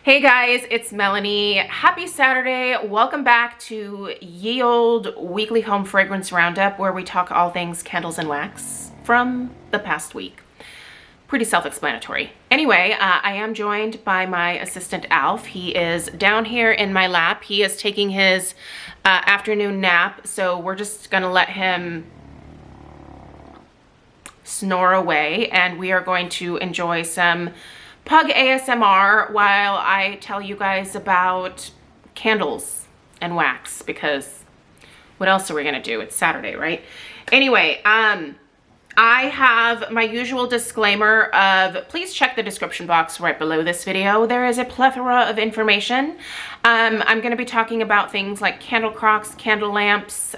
Hey guys, it's Melanie. Happy Saturday. Welcome back to ye old weekly home fragrance roundup where we talk all things candles and wax from the past week. Pretty self-explanatory. Anyway, I am joined by my assistant Alf. He is down here in my lap. He is taking his afternoon nap, so we're just gonna let him snore away and we are going to enjoy some pug ASMR while I tell you guys about candles and wax, because what else are we gonna do? It's Saturday, right? Anyway, I have my usual disclaimer of please check the description box right below this video. There is a plethora of information. I'm going to be talking about things like candle crocks, candle lamps.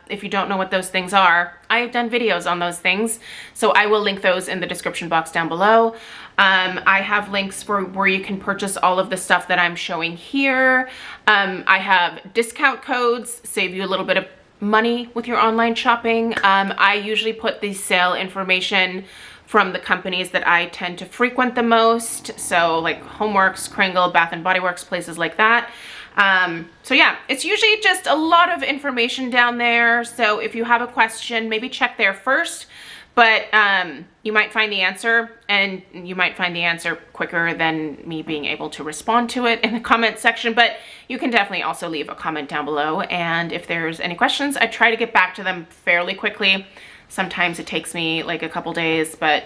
If you don't know what those things are, I have done videos on those things, so I will link those in the description box down below. I have links for where you can purchase all of the stuff that I'm showing here. I have discount codes, save you a little bit of money with your online shopping. I usually put the sale information from the companies that I tend to frequent the most. So like Homeworx, Kringle, Bath & Body Works, places like that. So yeah, it's usually just a lot of information down there. So if you have a question, maybe check there first. But you might find the answer, and you might find the answer quicker than me being able to respond to it in the comment section. But you can definitely also leave a comment down below. And if there's any questions, I try to get back to them fairly quickly. Sometimes it takes me like a couple days, but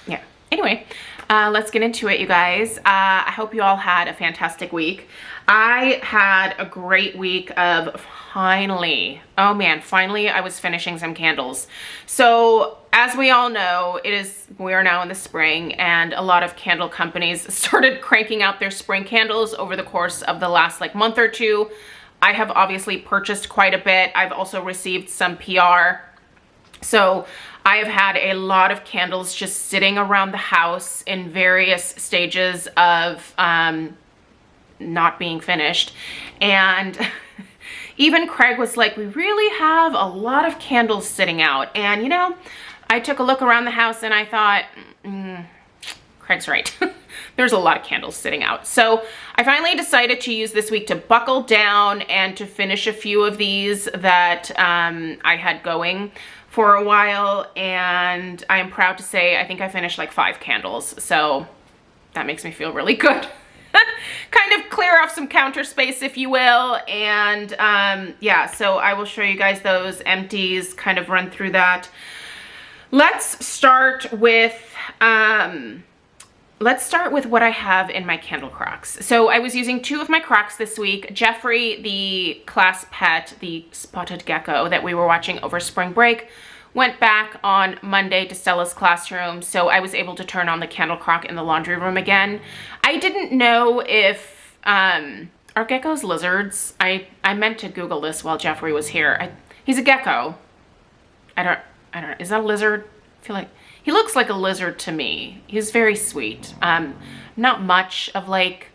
yeah. Anyway, let's get into it, you guys. I hope you all had a fantastic week. I had a great week of finally, oh man, finally I was finishing some candles. So as we all know, we are now in the spring, and a lot of candle companies started cranking out their spring candles over the course of the last like month or two. I have obviously purchased quite a bit. I've also received some PR. So I have had a lot of candles just sitting around the house in various stages of not being finished. And even Craig was like, we really have a lot of candles sitting out. And you know, I took a look around the house and I thought, Craig's right. There's a lot of candles sitting out. So I finally decided to use this week to buckle down and to finish a few of these that I had going for a while. And I am proud to say, I think I finished like 5 candles. So that makes me feel really good. Kind of clear off some counter space, if you will. And yeah, so I will show you guys those empties, kind of run through that. Let's start with what I have in my candle crocks. So I was using 2 of my crocks this week. Jeffrey, the class pet, the spotted gecko that we were watching over spring break, went back on Monday to Stella's classroom, so I was able to turn on the candle crock in the laundry room again. I didn't know if, are geckos lizards? I meant to Google this while Jeffrey was here. He's a gecko. I don't know, is that a lizard? I feel like, he looks like a lizard to me. He's very sweet. Not much of like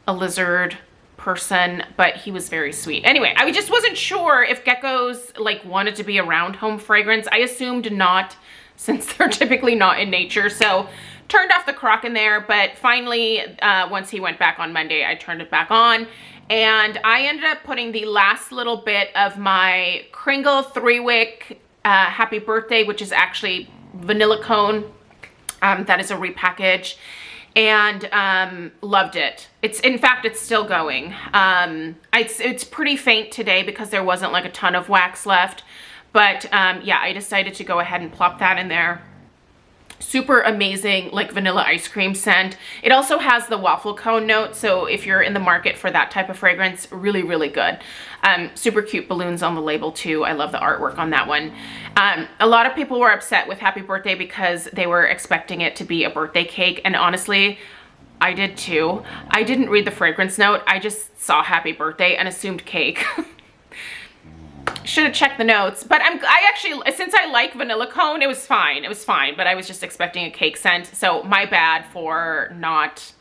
a lizard person, but he was very sweet. Anyway, I just wasn't sure if geckos like wanted to be around home fragrance. I assumed not, since they're typically not in nature. So turned off the crock in there, but finally, once he went back on Monday, I turned it back on. And I ended up putting the last little bit of my Kringle 3-wick Happy Birthday, which is actually vanilla cone. That is a repackage. And loved it. In fact, it's still going. It's pretty faint today because there wasn't like a ton of wax left. But yeah, I decided to go ahead and plop that in there. Super amazing, like vanilla ice cream scent. It also has the waffle cone note, so if you're in the market for that type of fragrance, really, really good. Super cute balloons on the label too. I love the artwork on that one. A lot of people were upset with Happy Birthday because they were expecting it to be a birthday cake, and honestly, I did too. I didn't read the fragrance note. I just saw Happy Birthday and assumed cake. Should have checked the notes, but I actually, since I like vanilla cone, it was fine. It was fine, but I was just expecting a cake scent. So my bad for not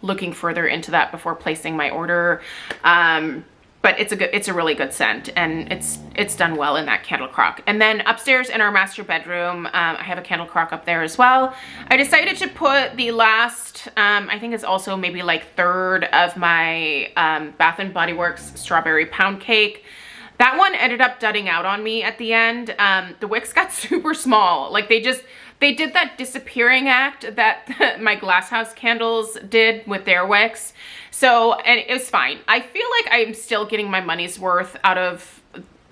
looking further into that before placing my order. But but it's a really good scent, and it's done well in that candle crock. And then upstairs in our master bedroom, I have a candle crock up there as well. I decided to put the last, I think it's also maybe like third of my Bath and Body Works strawberry pound cake. That one ended up dudding out on me at the end. The wicks got super small. Like they did that disappearing act that my Glasshouse candles did with their wicks. So, and it was fine. I feel like I'm still getting my money's worth out of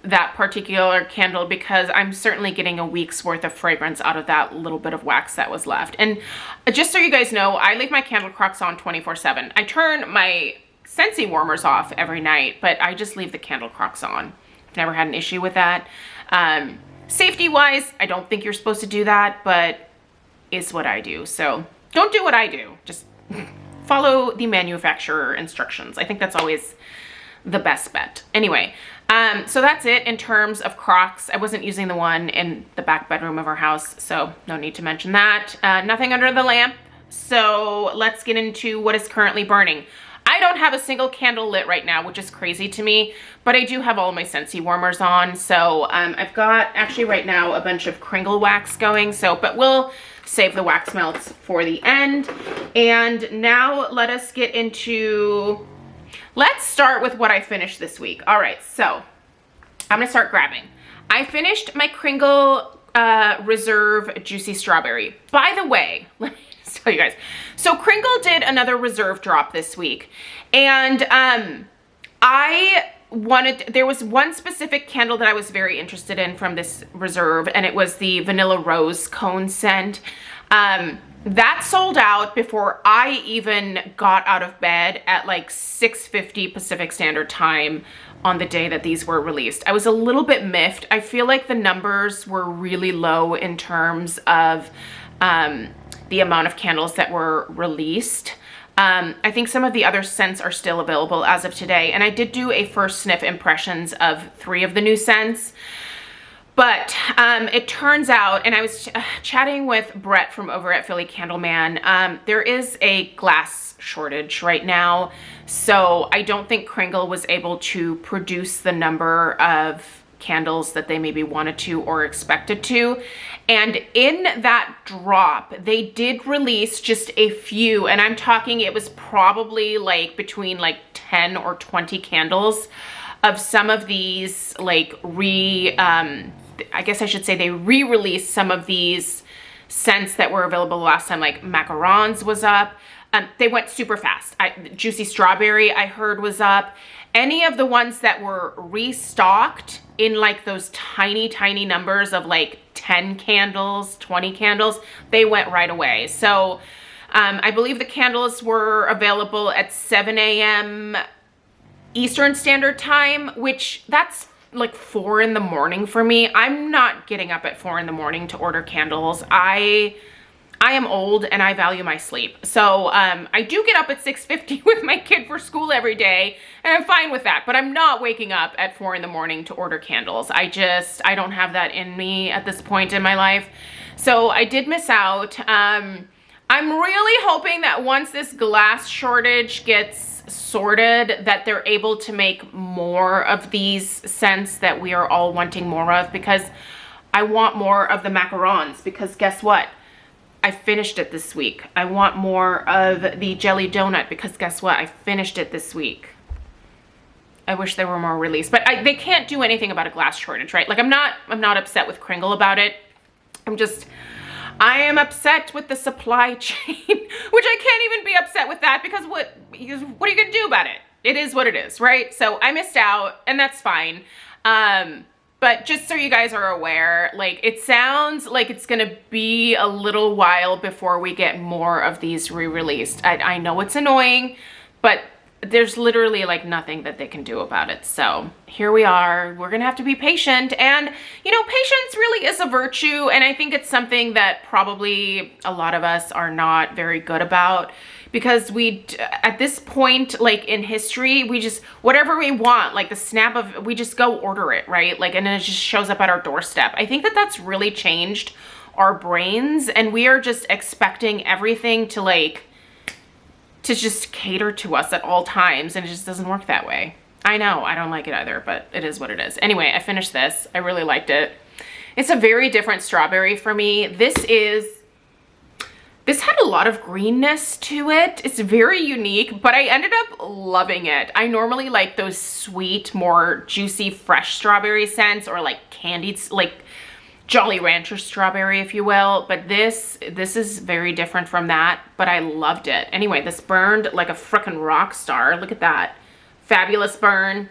that particular candle because I'm certainly getting a week's worth of fragrance out of that little bit of wax that was left. And just so you guys know, I leave my candle crocks on 24/7. I turn my Scentsy warmers off every night, but I just leave the candle crocks on. Never had an issue with that. Safety wise, I don't think you're supposed to do that, but it's what I do. So don't do what I do. Just follow the manufacturer instructions. I think that's always the best bet. Anyway, so that's it in terms of crocks. I wasn't using the one in the back bedroom of our house, so no need to mention that. Nothing under the lamp. So let's get into what is currently burning. I don't have a single candle lit right now, which is crazy to me, but I do have all of my Scentsy warmers on. So I've got actually right now a bunch of Kringle wax going, but we'll save the wax melts for the end. And now let us get into, let's start with what I finished this week. All right, so I'm gonna start grabbing. I finished my Kringle Reserve Juicy Strawberry. By the way, let me just tell you guys. So Kringle did another Reserve drop this week, and there was one specific candle that I was very interested in from this Reserve, and it was the Vanilla Rose Cone scent. That sold out before I even got out of bed at like 6:50 Pacific Standard Time on the day that these were released. I was a little bit miffed. I feel like the numbers were really low in terms of the amount of candles that were released. I think some of the other scents are still available as of today. And I did do a first sniff impressions of 3 of the new scents. But it turns out, and I was chatting with Brett from over at Philly Candleman, there is a glass shortage right now. So I don't think Kringle was able to produce the number of candles that they maybe wanted to or expected to. And in that drop, they did release just a few, and I'm talking it was probably like between like 10 or 20 candles of some of these like I guess I should say they re-released some of these scents that were available last time, like macarons was up. They went super fast. Juicy Strawberry I heard was up. Any of the ones that were restocked in like those tiny, tiny numbers of like 10 candles, 20 candles, they went right away. So I believe the candles were available at 7 a.m. Eastern Standard Time, which that's like 4 in the morning for me. I'm not getting up at 4 in the morning to order candles. I am old and I value my sleep. So I do get up at 6:50 with my kid for school every day, and I'm fine with that, but I'm not waking up at 4 in the morning to order candles. I don't have that in me at this point in my life. So I did miss out. I'm really hoping that once this glass shortage gets sorted, that they're able to make more of these scents that we are all wanting more of, because I want more of the macarons, because guess what? I finished it this week. I want more of the jelly donut, because guess what? I finished it this week. I wish there were more released, but they can't do anything about a glass shortage, right? Like I'm not upset with Kringle about it. I am upset with the supply chain, which I can't even be upset with that, because what are you gonna do about it? It is what it is, right? So I missed out, and that's fine. But just so you guys are aware, like it sounds like it's gonna be a little while before we get more of these re-released. I know it's annoying, but there's literally like nothing that they can do about it. So here we are. We're gonna have to be patient, and you know, patience really is a virtue, and I think it's something that probably a lot of us are not very good about, because at this point, like in history, we just, whatever we want, like the snap of, we just go order it, right? Like, and then it just shows up at our doorstep. I think that that's really changed our brains, and we are just expecting everything to just cater to us at all times, and it just doesn't work that way. I know, I don't like it either, but it is what it is. Anyway, I finished this. I really liked it. It's a very different strawberry for me. This had a lot of greenness to it. It's very unique, but I ended up loving it. I normally like those sweet, more juicy, fresh strawberry scents, or like candied, like Jolly Rancher strawberry, if you will. But this is very different from that, but I loved it. Anyway, this burned like a frickin' rock star. Look at that. Fabulous burn,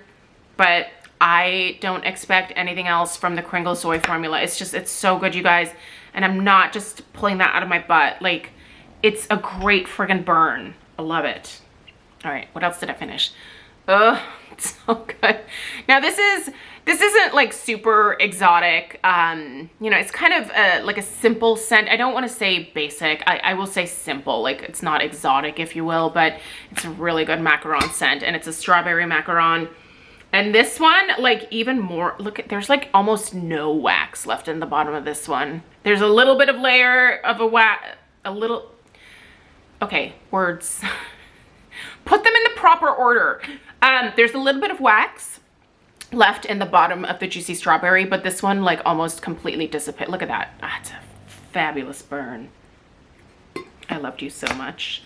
but I don't expect anything else from the Kringle soy formula. It's so good, you guys. And I'm not just pulling that out of my butt. Like, it's a great friggin' burn. I love it. All right, what else did I finish? Ugh, it's so good. Now this isn't like super exotic. You know, it's kind of like a simple scent. I don't want to say basic. I will say simple. Like, it's not exotic, if you will, but it's a really good macaron scent, and it's a strawberry macaron. And this one, like, even more, look, there's like almost no wax left in the bottom of this one. There's a little bit of layer of okay, words. Put them in the proper order. There's a little bit of wax left in the bottom of the juicy strawberry, but this one like almost completely dissipated. Look at that. Ah, it's a fabulous burn. I loved you so much.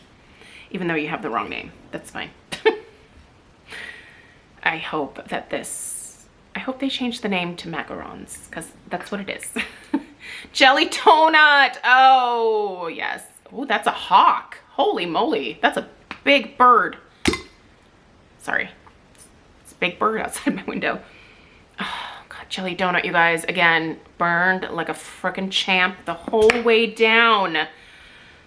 Even though you have the wrong name. That's fine. I hope they change the name to macarons, because that's what it is. Jelly donut. Oh, yes. Oh, that's a hawk. Holy moly. That's a big bird. Sorry. It's a big bird outside my window. Oh, God, jelly donut, you guys. Again, burned like a frickin' champ the whole way down.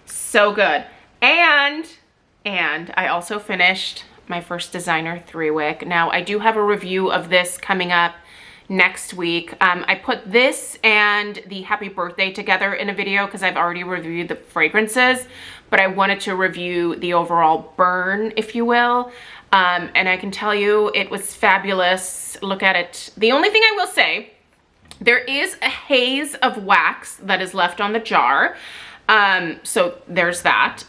So good. And I also finished my first designer 3-wick. Now, I do have a review of this coming up next week. I put this and the happy birthday together in a video because I've already reviewed the fragrances, but I wanted to review the overall burn, if you will. And I can tell you it was fabulous. Look at it. The only thing I will say, there is a haze of wax that is left on the jar. So there's that.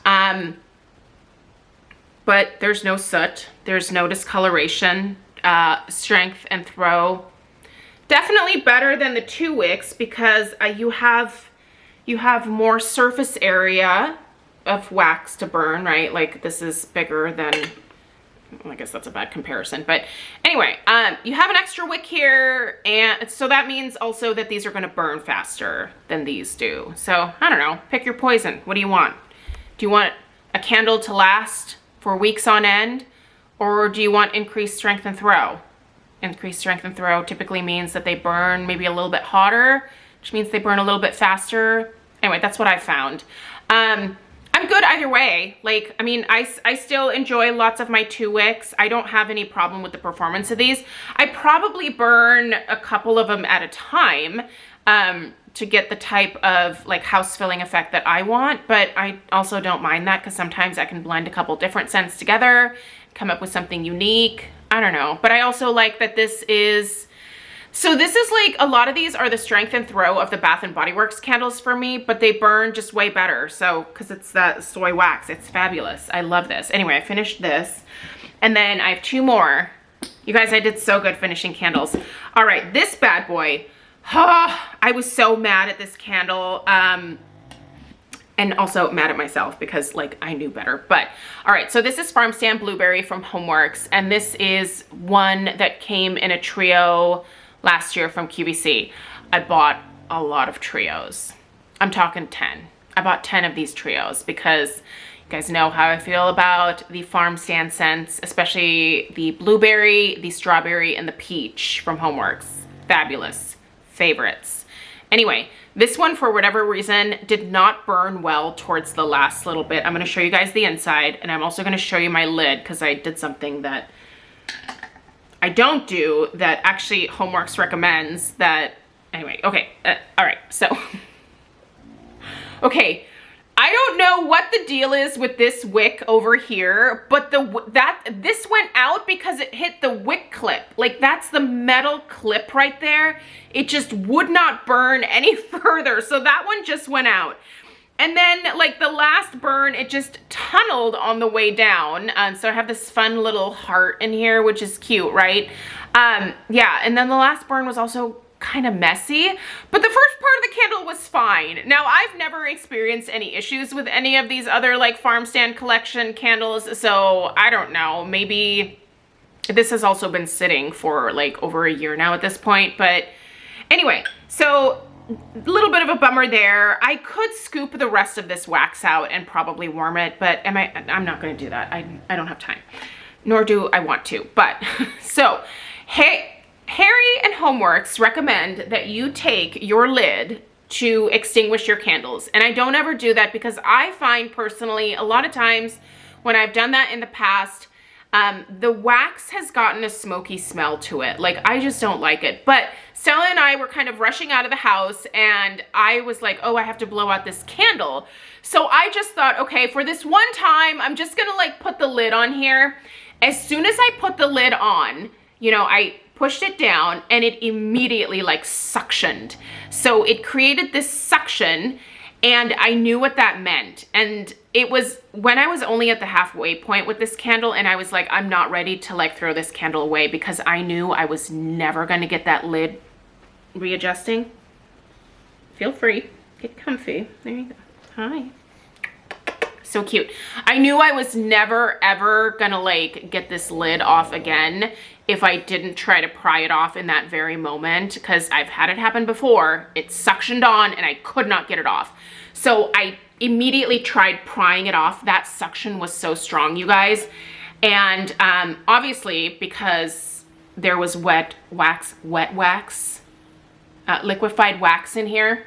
But there's no soot, there's no discoloration. Strength and throw, definitely better than the 2 wicks, because you have more surface area of wax to burn, right? Like, this is bigger than, well, I guess that's a bad comparison, but anyway, you have an extra wick here, and so that means also that these are going to burn faster than these do. So I don't know, pick your poison. What do you want? Do you want a candle to last for weeks on end, or do you want increased strength and throw? Increased strength and throw typically means that they burn maybe a little bit hotter, which means they burn a little bit faster. Anyway, that's what I found. I'm good either way. Like, I mean, I still enjoy lots of my 2 wicks. I don't have any problem with the performance of these. I probably burn a couple of them at a time to get the type of like house filling effect that I want, but I also don't mind that because sometimes I can blend a couple different scents together, come up with something unique. I don't know, but I also like that this is, so this is like, a lot of these are the strength and throw of the Bath & Body Works candles for me, but they burn just way better. So, because it's that soy wax, it's fabulous. I love this. Anyway, I finished this, and then I have 2 more. You guys, I did so good finishing candles. All right, this bad boy. I was so mad at this candle, and also mad at myself because like I knew better. But all right, so this is Farm Stand Blueberry from Homeworx, and this is one that came in a trio last year from QVC. I bought a lot of trios. I'm talking 10. I bought 10 of these trios because you guys know how I feel about the farm stand scents, especially the blueberry, the strawberry, and the peach from Homeworx. Fabulous. Favorites. Anyway, this one, for whatever reason, did not burn well towards the last little bit. I'm going to show you guys the inside, and I'm also going to show you my lid because I did something that I don't do that actually Homeworx recommends that. Anyway, okay. All right. So, okay. I don't know what the deal is with this wick over here, but this went out because it hit the wick clip. Like, that's the metal clip right there. It just would not burn any further. So that one just went out. And then like the last burn, it just tunneled on the way down. So I have this fun little heart in here, which is cute, right? Yeah, and then the last burn was also kind of messy, but the first part of the candle was fine. Now, I've never experienced any issues with any of these other like farm stand collection candles, so I don't know, maybe this has also been sitting for like over a year now at this point. But anyway, so a little bit of a bummer there. I could scoop the rest of this wax out and probably warm it, but I'm not going to do that. I don't have time, nor do I want to. But so, hey, Harry and Homeworx recommend that you take your lid to extinguish your candles. And I don't ever do that because I find personally a lot of times when I've done that in the past, the wax has gotten a smoky smell to it. Like, I just don't like it. But Stella and I were kind of rushing out of the house and I was like, oh, I have to blow out this candle. So I just thought, okay, for this one time, I'm just gonna like put the lid on here. As soon as I put the lid on, you know, I pushed it down and it immediately like suctioned. So it created this suction and I knew what that meant. And it was when I was only at the halfway point with this candle and I was like, I'm not ready to like throw this candle away because I knew I was never gonna get that lid readjusting. Feel free, get comfy. There you go. Hi. So cute. I knew I was never ever gonna like get this lid off again if I didn't try to pry it off in that very moment, because I've had it happen before. It suctioned on and I could not get it off. So I immediately tried prying it off. That suction was so strong, you guys. And obviously because there was liquefied wax in here,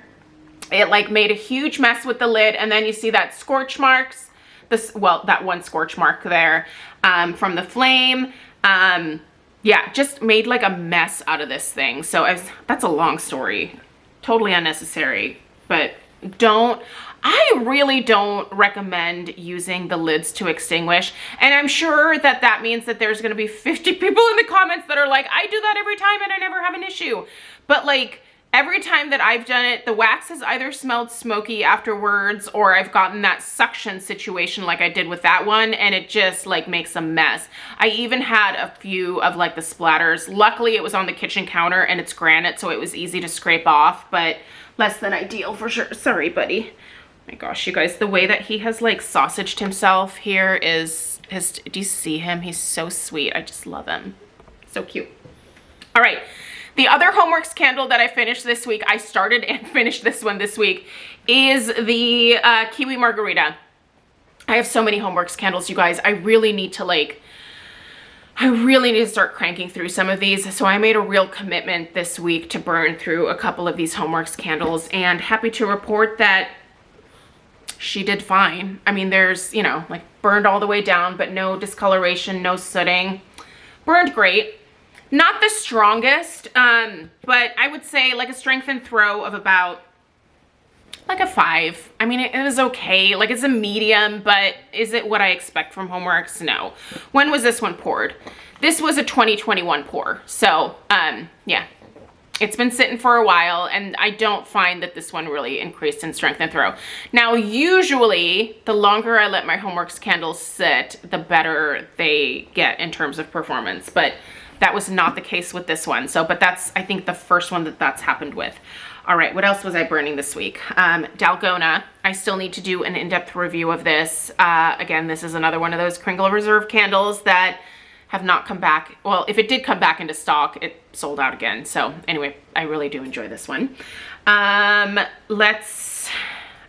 it like made a huge mess with the lid. And then you see that scorch marks, that one scorch mark there from the flame. Yeah, just made like a mess out of this thing. So that's a long story, totally unnecessary, but I really don't recommend using the lids to extinguish. And I'm sure that that means that there's gonna be 50 people in the comments that are like, I do that every time and I never have an issue. But like, every time that I've done it, the wax has either smelled smoky afterwards or I've gotten that suction situation like I did with that one and it just like makes a mess. I even had a few of like the splatters. Luckily it was on the kitchen counter and it's granite, so it was easy to scrape off, but less than ideal for sure. Sorry, buddy. Oh my gosh, you guys, the way that he has like sausaged himself here is do you see him? He's so sweet. I just love him. So cute. All right. The other Homeworx candle that I finished this week, I started and finished this one this week, is the Kiwi Margarita. I have so many Homeworx candles, you guys. I really need to start cranking through some of these. So I made a real commitment this week to burn through a couple of these Homeworx candles, and happy to report that she did fine. I mean, there's, you know, like burned all the way down, but no discoloration, no sooting. Burned great. Not the strongest, but I would say like a strength and throw of about like a 5. I mean, it was okay. Like, it's a medium, but is it what I expect from Homeworx? No. When was this one poured? This was a 2021 pour. So, yeah, it's been sitting for a while and I don't find that this one really increased in strength and throw. Now, usually the longer I let my Homeworx candles sit, the better they get in terms of performance, but that was not the case with this one. So, but that's, I think, the first one that's happened with. All right, what else was I burning this week? Dalgona. I still need to do an in-depth review of this. Again, this is another one of those Kringle Reserve candles that have not come back. Well, if it did come back into stock, it sold out again. So anyway, I really do enjoy this one.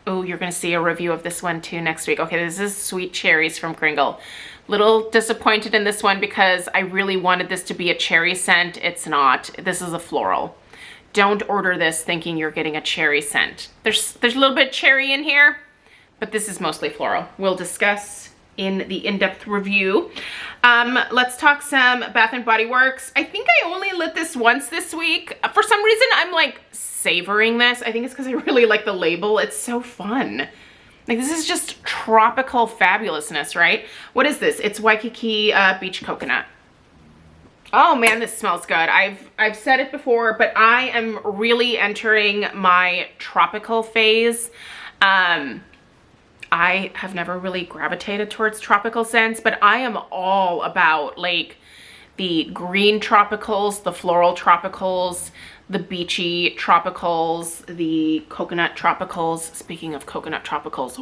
Oh, you're gonna see a review of this one too next week. Okay, this is Sweet Cherries from Kringle. Little disappointed in this one because I really wanted this to be a cherry scent. It's not. This is a floral. Don't order this thinking you're getting a cherry scent. There's a little bit cherry in here, but this is mostly floral. We'll discuss in the in-depth review. Let's talk some Bath & Body Works. I think I only lit this once this week. For some reason, I'm like savoring this. I think it's because I really like the label. It's so fun. Like, this is just tropical fabulousness, right? What is this? It's Waikiki Beach Coconut. Oh man, this smells good. I've said it before, but I am really entering my tropical phase. I have never really gravitated towards tropical scents, but I am all about like the green tropicals, the floral tropicals, the beachy tropicals, the coconut tropicals. Speaking of coconut tropicals,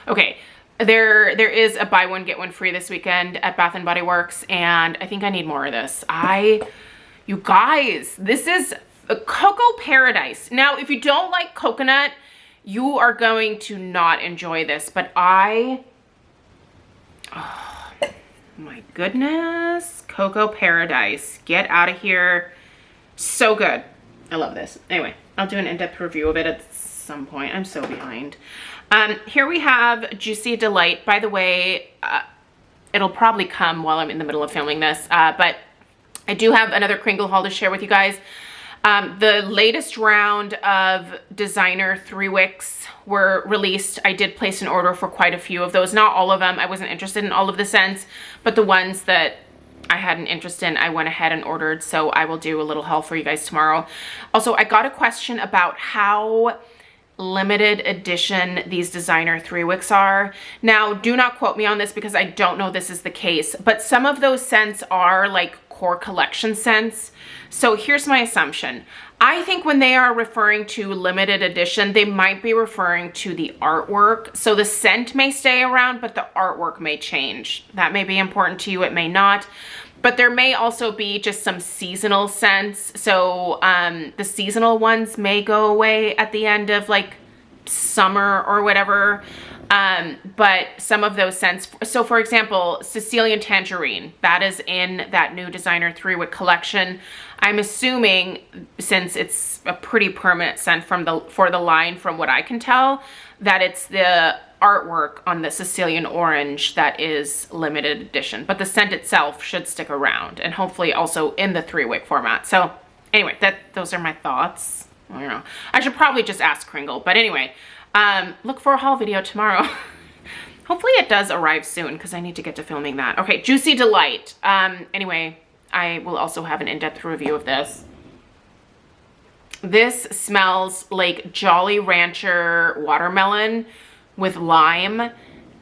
okay, there is a buy one get one free this weekend at Bath and Body Works, and I think I need more of this. You guys, this is a cocoa paradise. Now, if you don't like coconut, you are going to not enjoy this, but oh my goodness, cocoa paradise. Get out of here. So good. I love this. Anyway, I'll do an in-depth review of it at some point. I'm so behind. Here we have Juicy Delight. By the way, it'll probably come while I'm in the middle of filming this, but I do have another Kringle haul to share with you guys. The latest round of designer 3 wicks were released. I did place an order for quite a few of those. Not all of them. I wasn't interested in all of the scents, but the ones that I had an interest in, I went ahead and ordered. So I will do a little haul for you guys tomorrow. Also, I got a question about how limited edition these designer 3 wicks are. Now, do not quote me on this because I don't know this is the case, but some of those scents are like core collection scents. So here's my assumption. I think when they are referring to limited edition, they might be referring to the artwork. So the scent may stay around, but the artwork may change. That may be important to you, it may not. But there may also be just some seasonal scents. So the seasonal ones may go away at the end of like summer or whatever. But some of those scents, so for example, Sicilian Tangerine, that is in that new designer 3 wick collection. I'm assuming, since it's a pretty permanent scent for the line, from what I can tell, that it's the artwork on the Sicilian Orange that is limited edition, but the scent itself should stick around, and hopefully also in the 3 wick format. So anyway, those are my thoughts. I don't know. I should probably just ask Kringle, but anyway, look for a haul video tomorrow. Hopefully it does arrive soon because I need to get to filming that. Okay, Juicy Delight. Anyway, I will also have an in-depth review of this. This smells like Jolly Rancher watermelon with lime, and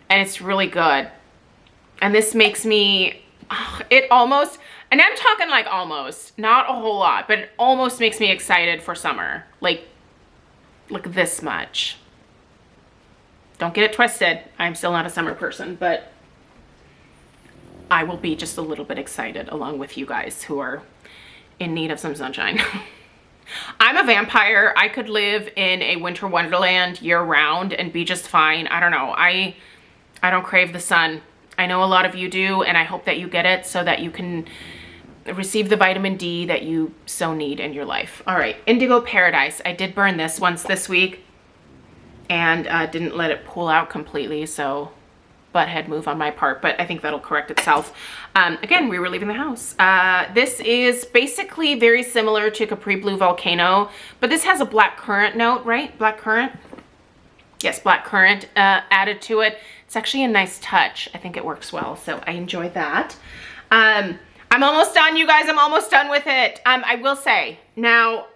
it's really good. And this makes me, it almost, and I'm talking like almost, not a whole lot, but it almost makes me excited for summer. Like this much. Don't get it twisted. I'm still not a summer person, but I will be just a little bit excited along with you guys who are in need of some sunshine. I'm a vampire. I could live in a winter wonderland year round and be just fine. I don't know. I don't crave the sun. I know a lot of you do, and I hope that you get it so that you can receive the vitamin D that you so need in your life. All right, Indigo Paradise. I did burn this once this week and didn't let it pull out completely, so butthead move on my part, but I think that'll correct itself. Again, we were leaving the house. This is basically very similar to Capri Blue Volcano, but this has a black currant note, right? Black currant? Yes, black currant added to it. It's actually a nice touch. I think it works well, so I enjoy that. I'm almost done, you guys. I'm almost done with it. I will say, now,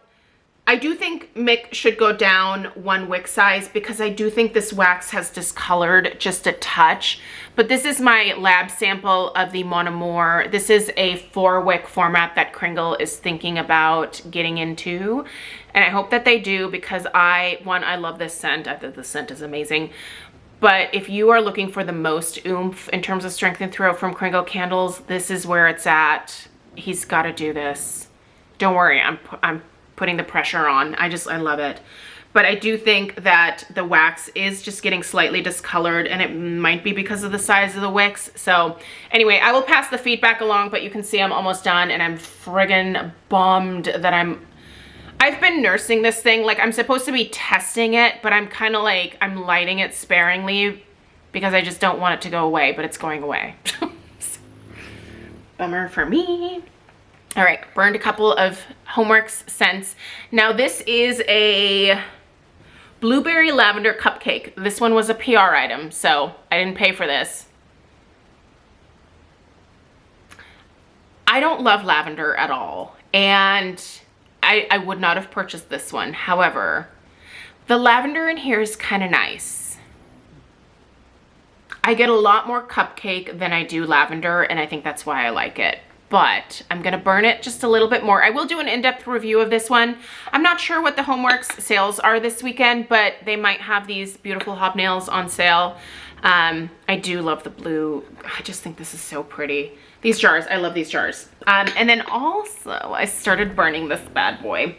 I do think Mick should go down 1 wick size because I do think this wax has discolored just a touch. But this is my lab sample of the Mon Amour. This is a 4 wick format that Kringle is thinking about getting into. And I hope that they do because I love this scent. I think the scent is amazing. But if you are looking for the most oomph in terms of strength and throw from Kringle candles, this is where it's at. He's got to do this. Don't worry, I'm putting the pressure on. I love it. But I do think that the wax is just getting slightly discolored, and it might be because of the size of the wicks. So anyway, I will pass the feedback along, but you can see I'm almost done, and I'm friggin' bummed that I've been nursing this thing. Like, I'm supposed to be testing it, but I'm kind of like, I'm lighting it sparingly because I just don't want it to go away, but it's going away. Bummer for me. All right, burned a couple of Homeworx scents. Now this is a blueberry lavender cupcake. This one was a PR item, so I didn't pay for this. I don't love lavender at all, and I would not have purchased this one. However, the lavender in here is kind of nice. I get a lot more cupcake than I do lavender, and I think that's why I like it. But I'm gonna burn it just a little bit more. I will do an in-depth review of this one. I'm not sure what the Homeworx sales are this weekend, but they might have these beautiful hobnails on sale. I do love the blue. I just think this is so pretty. These jars, I love these jars. And then also I started burning this bad boy.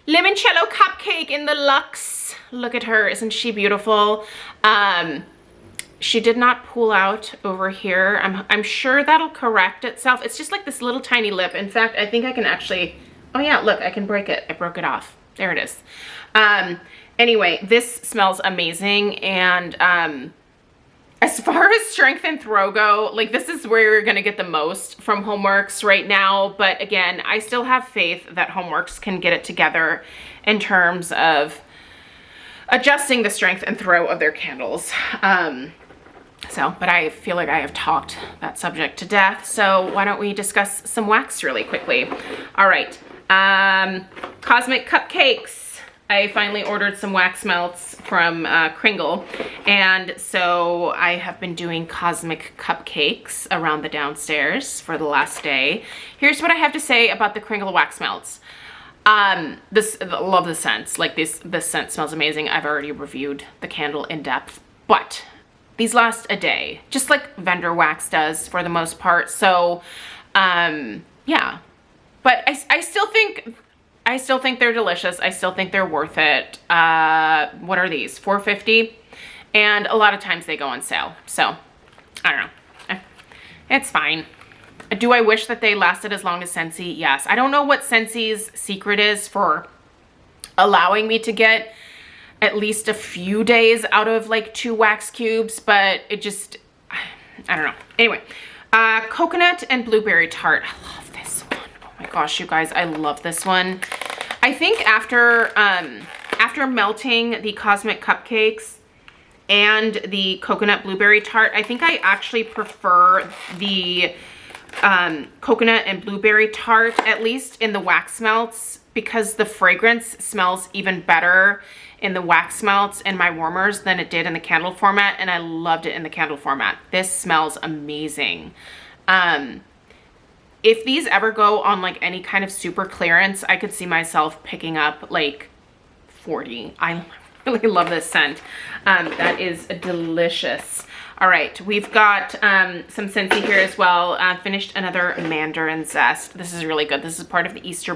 Limoncello cupcake in the luxe. Look at her, isn't she beautiful? She did not pull out over here. I'm sure that'll correct itself. It's just like this little tiny lip. In fact, I think I can actually, oh yeah, look, I can break it. I broke it off. There it is. Anyway, this smells amazing. And as far as strength and throw go, like this is where you're gonna get the most from Homeworx right now. But again, I still have faith that Homeworx can get it together in terms of adjusting the strength and throw of their candles. But I feel like I have talked that subject to death. So why don't we discuss some wax really quickly? All right, Cosmic Cupcakes. I finally ordered some wax melts from Kringle. And so I have been doing Cosmic Cupcakes around the downstairs for the last day. Here's what I have to say about the Kringle wax melts. Love the scents. Like this scent smells amazing. I've already reviewed the candle in depth, but these last a day, just like vendor wax does for the most part. So, yeah, but I still think they're delicious. I still think they're worth it. What are these? $4.50, and a lot of times they go on sale. So I don't know. It's fine. Do I wish that they lasted as long as Scentsy? Yes. I don't know what Scentsy's secret is for allowing me to get at least a few days out of like 2 wax cubes, but it just, I don't know. Anyway, coconut and blueberry tart. I love this one. Oh my gosh, you guys, I love this one. I think after melting the Cosmic Cupcakes and the coconut blueberry tart, I think I actually prefer the coconut and blueberry tart, at least in the wax melts, because the fragrance smells even better in the wax melts and my warmers than it did in the candle format, and I loved it in the candle format. This smells amazing. If these ever go on like any kind of super clearance, I could see myself picking up like 40. I really love this scent. That is delicious. All right, we've got some Scentsy here as well. Finished another Mandarin Zest. This is really good. This is part of the the Easter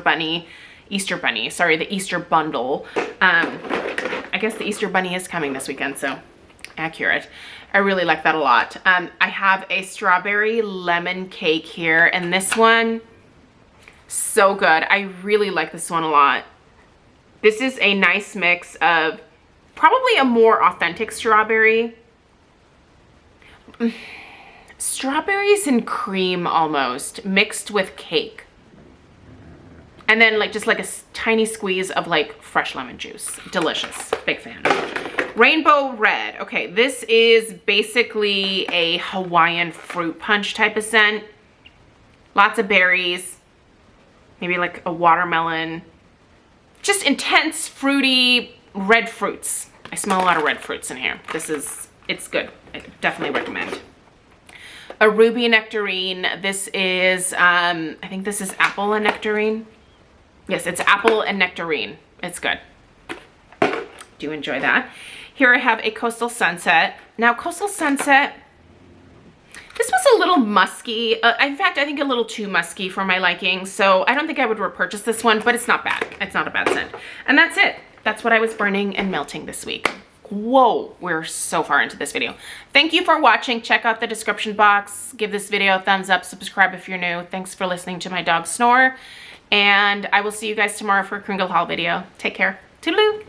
bundle. I guess the Easter Bunny is coming this weekend, so accurate. I really like that a lot. I have a strawberry lemon cake here, and this one, so good. I really like this one a lot. This is a nice mix of probably a more authentic strawberry. Strawberries and cream almost mixed with cake, and then like just like a tiny squeeze of like fresh lemon juice. Delicious. Big fan. Rainbow Red. Okay, this is basically a Hawaiian fruit punch type of scent. Lots of berries, maybe like a watermelon. Just intense fruity red fruits. I smell a lot of red fruits in here. It's good. I definitely recommend. A ruby nectarine. This is, I think this is apple and nectarine. Yes, it's apple and nectarine. It's good. Do enjoy that. Here I have a Coastal Sunset. Now, Coastal Sunset, this was a little musky. In fact, I think a little too musky for my liking. So I don't think I would repurchase this one, but it's not bad. It's not a bad scent. And that's it. That's what I was burning and melting this week. Whoa, we're so far into this video. Thank you for watching. Check out the description box. Give this video a thumbs up. Subscribe if you're new. Thanks for listening to my dog snore. And I will see you guys tomorrow for a Kringle haul video. Take care. Toodaloo.